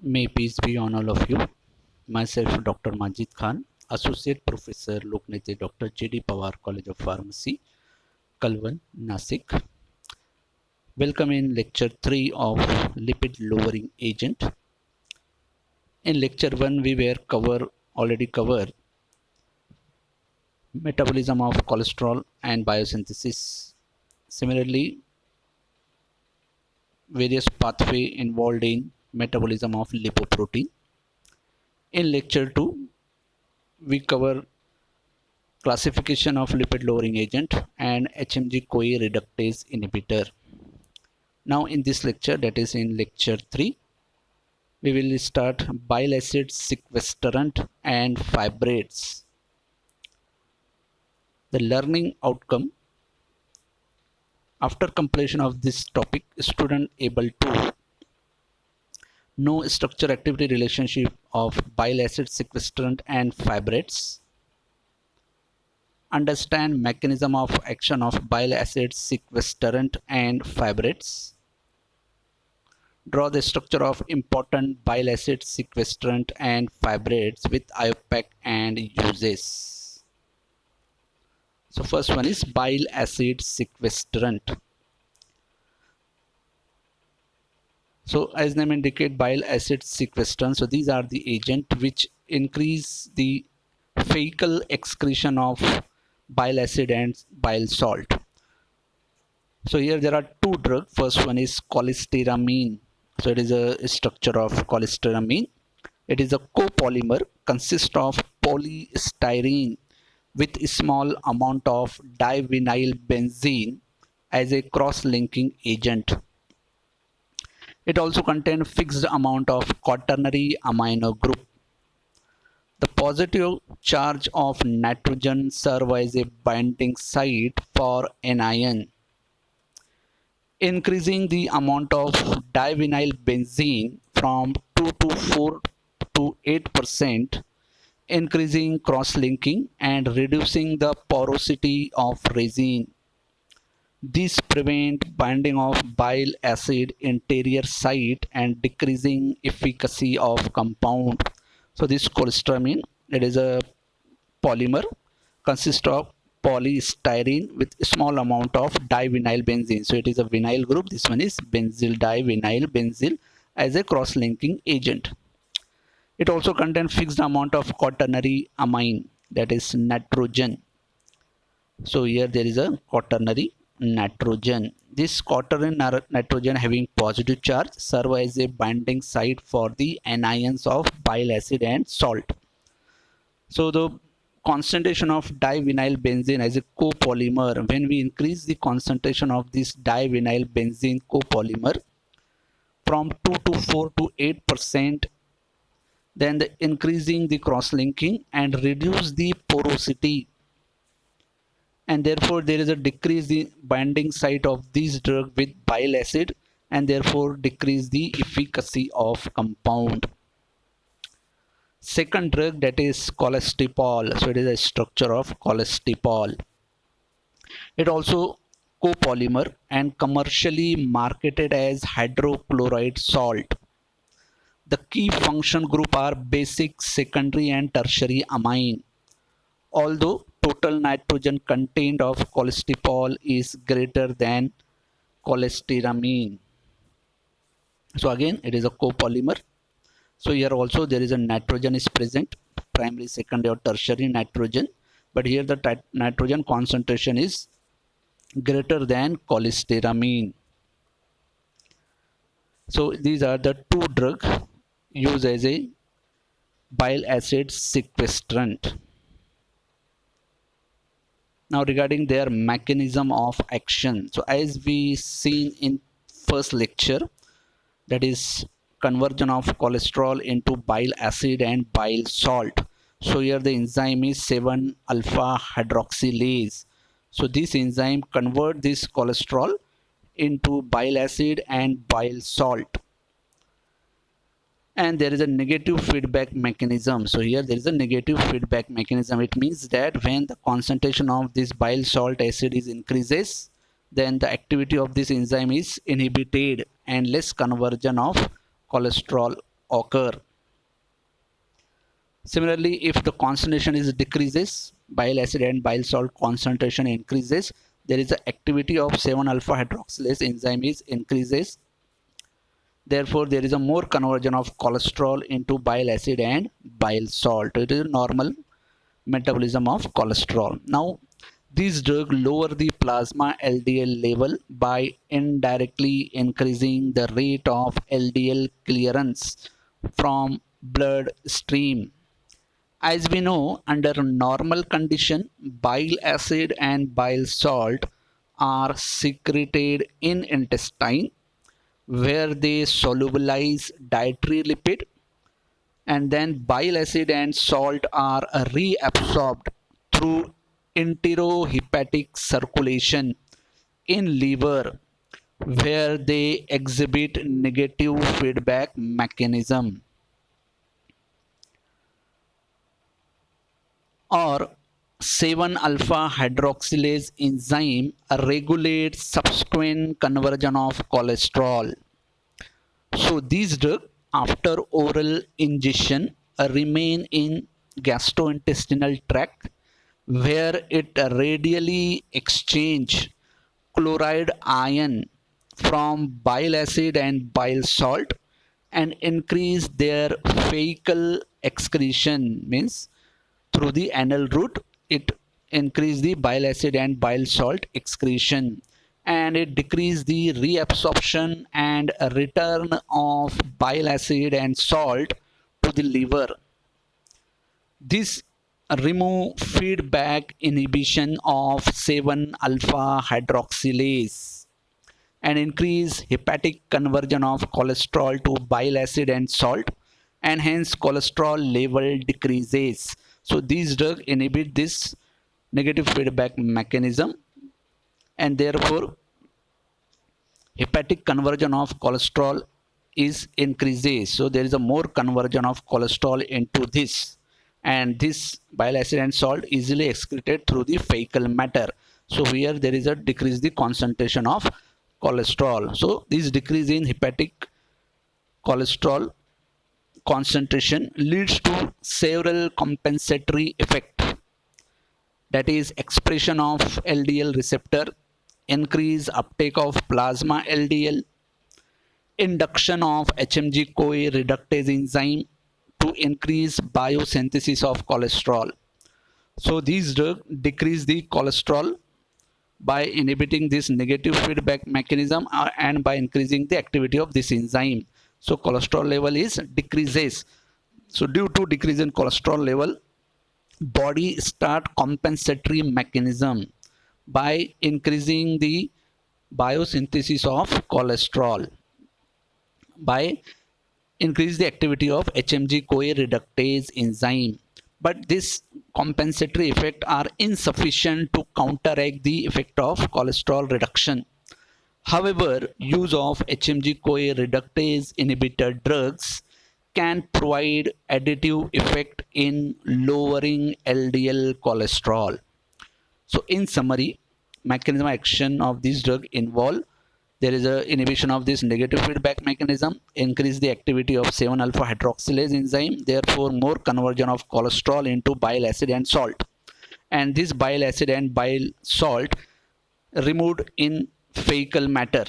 May peace be on all of you. Myself, Dr. Majid Khan, Associate Professor, Loknete Dr. J.D. Pawar College of Pharmacy, Kalwan, Nasik. Welcome in lecture 3 of lipid lowering agent. In lecture 1, we were already covered metabolism of cholesterol and biosynthesis. Similarly, various pathway involved in metabolism of lipoprotein. In lecture 2, we cover classification of lipid lowering agent and HMG-CoA reductase inhibitor. Now in this lecture, that is in lecture 3, we will start bile acid sequestrant and fibrates. The learning outcome: after completion of this topic, student able to know structure activity relationship of bile acid sequestrant and fibrates, understand mechanism of action of bile acid sequestrant and fibrates, draw the structure of important bile acid sequestrant and fibrates with IUPAC and uses. So first one is bile acid sequestrant. So as name indicate, bile acid sequestrant. So these are the agent which increase the fecal excretion of bile acid and bile salt. So here there are two drugs. First one is cholestyramine. So it is a structure of cholestyramine. It is a copolymer, consists of polystyrene with a small amount of divinyl benzene as a cross-linking agent. It also contains fixed amount of quaternary amino group. The positive charge of nitrogen serves as a binding site for anion, increasing the amount of divinyl benzene from 2 to 4 to 8%, increasing cross-linking and reducing the porosity of resin. This prevents binding of bile acid interior site and decreasing efficacy of compound. So this cholestyramine, it is a polymer, consists of polystyrene with a small amount of divinyl benzene. So it is a vinyl group. This one is benzyl divinyl benzyl as a cross-linking agent. It also contains fixed amount of quaternary amine, that is nitrogen. So here there is a quaternary nitrogen. This quaternary nitrogen having positive charge serve as a binding site for the anions of bile acid and salt. So the concentration of divinyl benzene as a copolymer, when we increase the concentration of this divinyl benzene copolymer from 2 to 4 to 8%, then increasing the cross-linking and reduce the porosity, and therefore there is a decrease the binding site of this drug with bile acid and therefore decrease the efficacy of compound. Second drug, that is cholestyramine. So it is a structure of cholestyramine. It also copolymer and commercially marketed as hydrochloride salt. The key function group are basic, secondary and tertiary amine. Although total nitrogen contained of cholestyramine is greater than cholestyramine. So again it is a copolymer. So here also there is a nitrogen is present, primary, secondary or tertiary nitrogen, but here the nitrogen concentration is greater than cholestyramine. So these are the two drugs used as a bile acid sequestrant. Now regarding their mechanism of action, so as we seen in first lecture, that is conversion of cholesterol into bile acid and bile salt. So here the enzyme is 7 alpha hydroxylase. So this enzyme convert this cholesterol into bile acid and bile salt, and there is a negative feedback mechanism. So here there is a negative feedback mechanism. It means that when the concentration of this bile salt acid is increases, then the activity of this enzyme is inhibited and less conversion of cholesterol occur. Similarly, if the concentration is decreases, bile acid and bile salt concentration increases, there is the activity of 7 alpha hydroxylase enzyme is increases. Therefore, there is a more conversion of cholesterol into bile acid and bile salt. It is normal metabolism of cholesterol. Now, these drugs lower the plasma LDL level by indirectly increasing the rate of LDL clearance from blood stream. As we know, under normal condition, bile acid and bile salt are secreted in intestine where they solubilize dietary lipid, and then bile acid and salt are reabsorbed through enterohepatic circulation in liver where they exhibit negative feedback mechanism. Or 7 alpha hydroxylase enzyme regulates subsequent conversion of cholesterol. So these drugs after oral ingestion remain in gastrointestinal tract where it radially exchange chloride ion from bile acid and bile salt and increase their fecal excretion, means through the anal route it increase the bile acid and bile salt excretion, and it decrease the reabsorption and return of bile acid and salt to the liver. This remove feedback inhibition of 7 alpha hydroxylase and increase hepatic conversion of cholesterol to bile acid and salt, and hence cholesterol level decreases. So these drugs inhibit this negative feedback mechanism, and therefore hepatic conversion of cholesterol is increases. So there is a more conversion of cholesterol into this, and this bile acid and salt easily excreted through the fecal matter. So here there is a decrease the concentration of cholesterol. So this decrease in hepatic cholesterol concentration leads to several compensatory effects, that is expression of LDL receptor, increase uptake of plasma LDL, induction of HMG-CoA reductase enzyme to increase biosynthesis of cholesterol. So these drugs decrease the cholesterol by inhibiting this negative feedback mechanism and by increasing the activity of this enzyme. So cholesterol level is decreases. So due to decrease in cholesterol level, body start compensatory mechanism by increasing the biosynthesis of cholesterol by increase the activity of HMG-CoA reductase enzyme. But this compensatory effect are insufficient to counteract the effect of cholesterol reduction. However, use of HMG-CoA reductase inhibitor drugs can provide additive effect in lowering LDL cholesterol. So in summary, mechanism action of this drug involve there is a inhibition of this negative feedback mechanism, increase the activity of 7 alpha hydroxylase enzyme, therefore more conversion of cholesterol into bile acid and salt, and this bile acid and bile salt removed in fecal matter.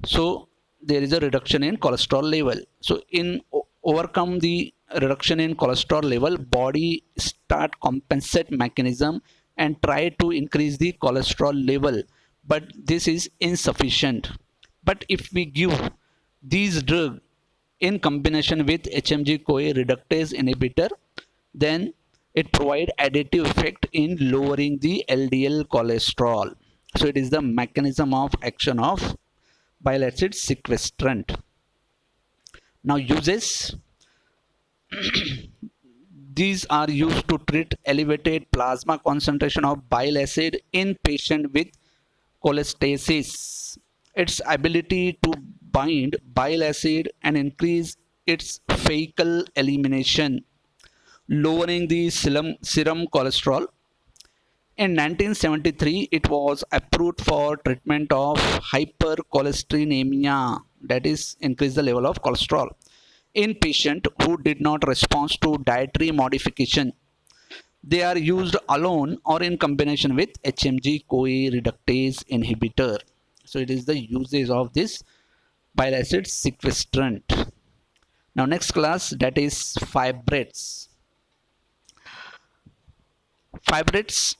So there is a reduction in cholesterol level. So in overcome the reduction in cholesterol level, body start compensate mechanism and try to increase the cholesterol level, but this is insufficient. But if we give these drug in combination with HMG-CoA reductase inhibitor, then it provide additive effect in lowering the LDL cholesterol. So it is the mechanism of action of bile acid sequestrant. Now uses, these are used to treat elevated plasma concentration of bile acid in patient with cholestasis. Its ability to bind bile acid and increase its fecal elimination, lowering the serum cholesterol. In 1973, it was approved for treatment of hypercholesterolemia, that is increase the level of cholesterol. in patient who did not respond to dietary modification. They are used alone or in combination with HMG-CoA reductase inhibitor. So it is the usage of this bile acid sequestrant. Now next class, that is fibrates. Fibrates,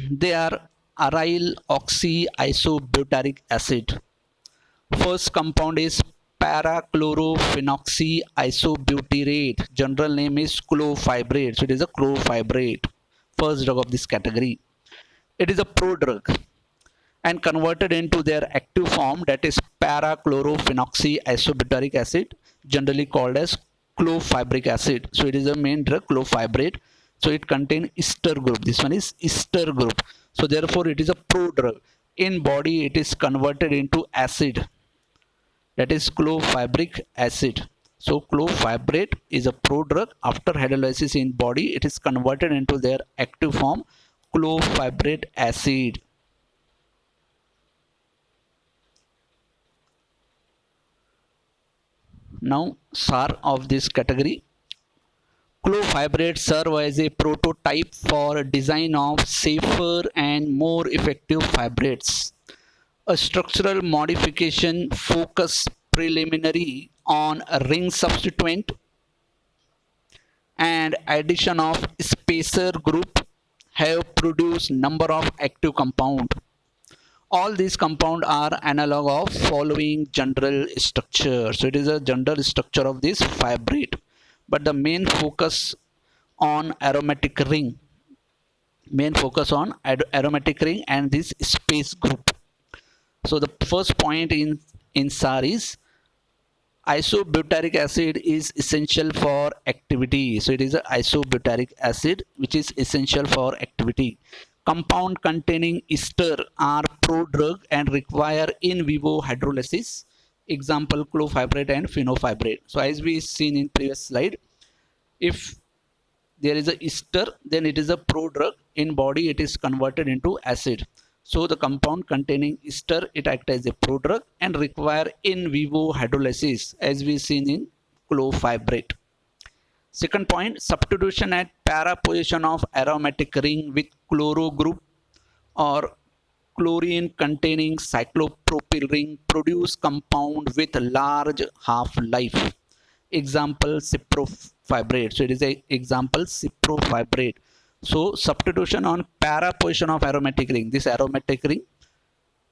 they are aryl oxyisobutyric acid. First compound is parachlorophenoxyisobutyrate. General name is clofibrate. So it is a clofibrate. First drug of this category. It is a prodrug and converted into their active form, that is parachlorophenoxyisobutyric acid, generally called as clofibric acid. So it is a main drug, clofibrate. So it contains ester group. This one is ester group. So therefore it is a prodrug. In body it is converted into acid, that is clofibric acid. So clofibrate is a prodrug. After hydrolysis in body, it is converted into their active form, clofibrate acid. Now SAR of this category. Clofibrates serve as a prototype for design of safer and more effective fibrates. A structural modification focus preliminary on a ring substituent and addition of spacer group have produced number of active compound. All these compound are analog of following general structure. So it is a general structure of this fibrate, but the main focus on aromatic ring, aromatic ring and this space group. So the first point in SAR is isobutyric acid is essential for activity. So it is an isobutyric acid which is essential for activity. Compound containing ester are prodrug and require in vivo hydrolysis. Example, clofibrate and fenofibrate. So as we seen in previous slide, if there is a ester, then it is a prodrug. In body it is converted into acid. So the compound containing ester, it acts as a prodrug and require in vivo hydrolysis, as we seen in clofibrate. Second point, substitution at para position of aromatic ring with chloro group or chlorine containing cyclopropyl ring produce compound with large half-life. Example, cyprofibrate. So it is a example, cyprofibrate. So substitution on para position of aromatic ring, this aromatic ring.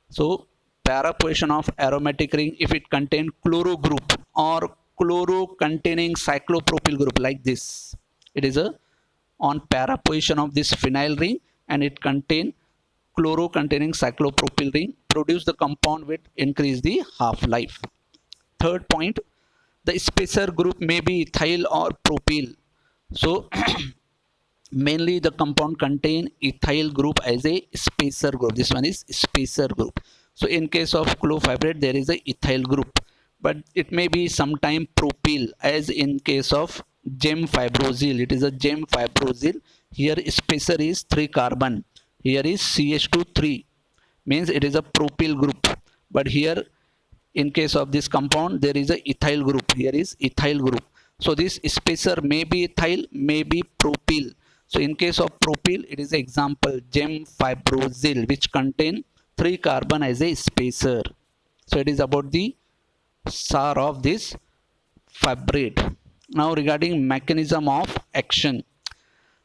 So para position of aromatic ring, if it contain chloro group or chloro containing cyclopropyl group like this, it is a on para position of this phenyl ring and it contain chloro containing cyclopropyl ring, produce the compound with increase the half-life. Third point, the spacer group may be ethyl or propyl. So mainly the compound contain ethyl group as a spacer group. This one is spacer group. So in case of clofibrate there is a ethyl group, but it may be sometime propyl, as in case of gemfibrozil. It is a gemfibrozil. Here spacer is 3 carbon. Here is CH2 3, means it is a propyl group. But here in case of this compound there is a ethyl group. Here is ethyl group. So this spacer may be ethyl, may be propyl. So in case of propyl, it is example gemfibrozil, which contain 3 carbon as a spacer. So it is about the SAR of this fibrate. Now regarding mechanism of action,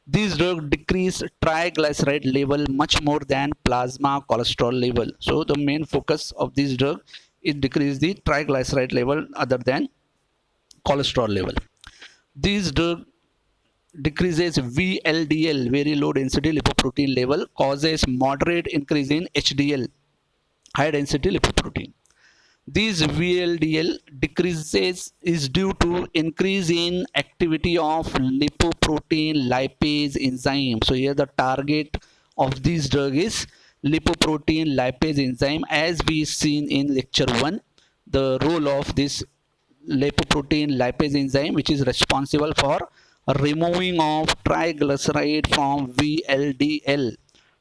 these drugs decrease triglyceride level much more than plasma cholesterol level. So the main focus of this drug is decrease the triglyceride level other than cholesterol level. These drug decreases VLDL, very low density lipoprotein level, causes moderate increase in HDL, high density lipoprotein. These VLDL decreases is due to increase in activity of lipoprotein lipase enzyme. So here the target of this drug is lipoprotein lipase enzyme, as we seen in lecture 1, the role of this lipoprotein lipase enzyme, which is responsible for removing of triglyceride from VLDL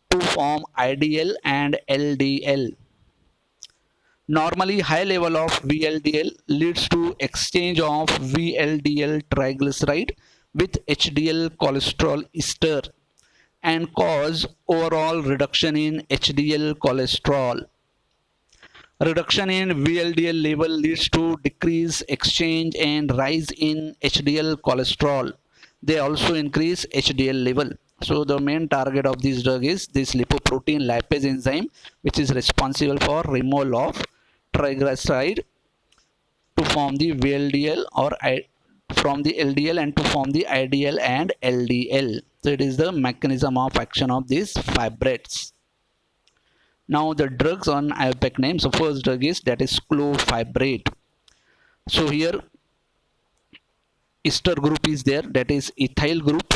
to form IDL and LDL. Normally, high level of VLDL leads to exchange of VLDL triglyceride with HDL cholesterol ester and cause overall reduction in HDL cholesterol. Reduction in VLDL level leads to decrease exchange and rise in HDL cholesterol. They also increase HDL level. So the main target of this drug is this lipoprotein lipase enzyme, which is responsible for removal of triglyceride to form the VLDL or from the LDL and to form the IDL and LDL. So it is the mechanism of action of these fibrates. Now the drugs on IUPAC name. So first drug is that is clofibrate. So here ester group is there, that is ethyl group,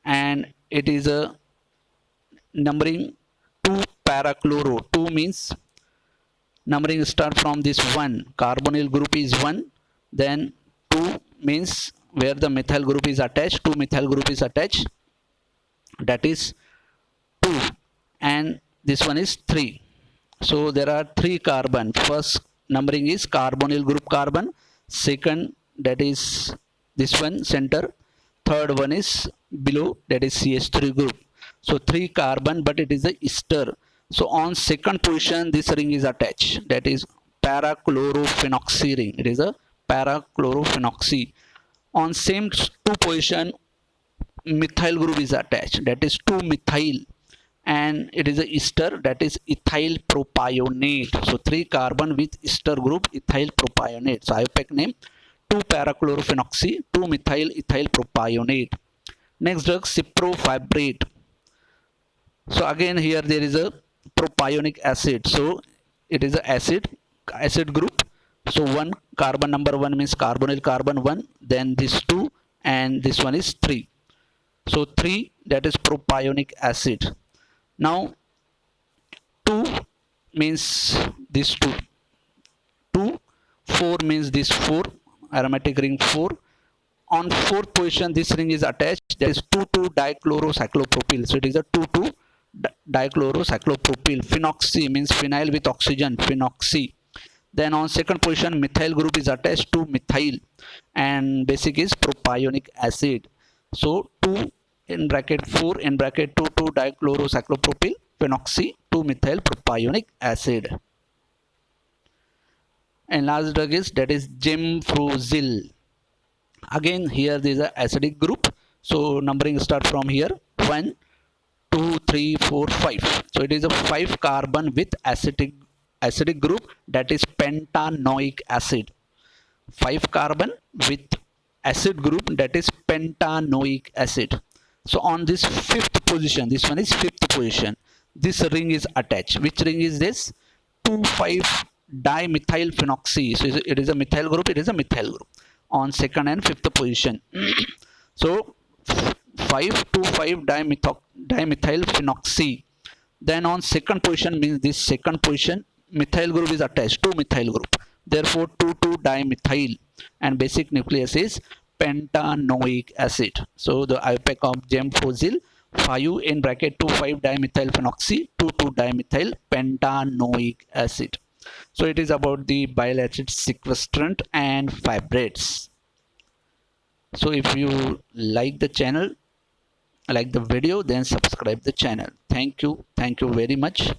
and it is a numbering 2 parachloro. 2 means numbering start from this 1. Carbonyl group is 1. Then 2 means where the methyl group is attached. 2 methyl group is attached. That is 2. And this one is 3. So there are 3 carbon. First numbering is carbonyl group carbon. Second, that is this one center. Third one is below, that is CH3 group. So 3 carbon, but it is a ester. So on second position this ring is attached, that is parachlorophenoxy ring. It is a parachlorophenoxy. On same 2 position methyl group is attached, that is 2 methyl, and it is a ester, that is ethyl propionate. So 3 carbon with ester group ethyl propionate. So IUPAC name 2 parachlorophenoxy 2 methyl ethyl propionate. Next drug ciprofibrate. So again here there is a propionic acid. So it is a acid group. So one carbon number 1 means carbonyl carbon 1, then this 2, and this one is 3. So 3, that is propionic acid. Now 2 means this 2, 2, 4 means this 4, aromatic ring 4. On fourth position this ring is attached, that is 2,2-dichlorocyclopropyl. So it is a 2,2-dichlorocyclopropyl. Phenoxy means phenyl with oxygen, phenoxy. Then on second position methyl group is attached to methyl, and basic is propionic acid. So 2 in bracket 4 in bracket 2,2-dichlorocyclopropyl phenoxy 2-methyl propionic acid. And last drug is that is gemfrozil. Again here there is a acidic group. So numbering start from here 1, 2, 3, 4, 5. So it is a 5 carbon with acidic group, that is pentanoic acid. 5 carbon with acid group, that is pentanoic acid. So on this fifth position, this one is fifth position, this ring is attached. Which ring is this? 2,5-dimethylphenoxy. So it is a methyl group, it is a methyl group on second and fifth position. So 5,2,5-dimethylphenoxy. Then on second position means this second position methyl group is attached to methyl group, therefore 2,2-dimethyl, and basic nucleus is pentanoic acid. So the IUPAC of gemfrozil 5 in bracket 2,5-dimethylphenoxy 2,2-dimethyl pentanoic acid. So it is about the bile acid sequestrant and fibrates. So if you like the channel, like the video, then subscribe the channel. Thank you very much.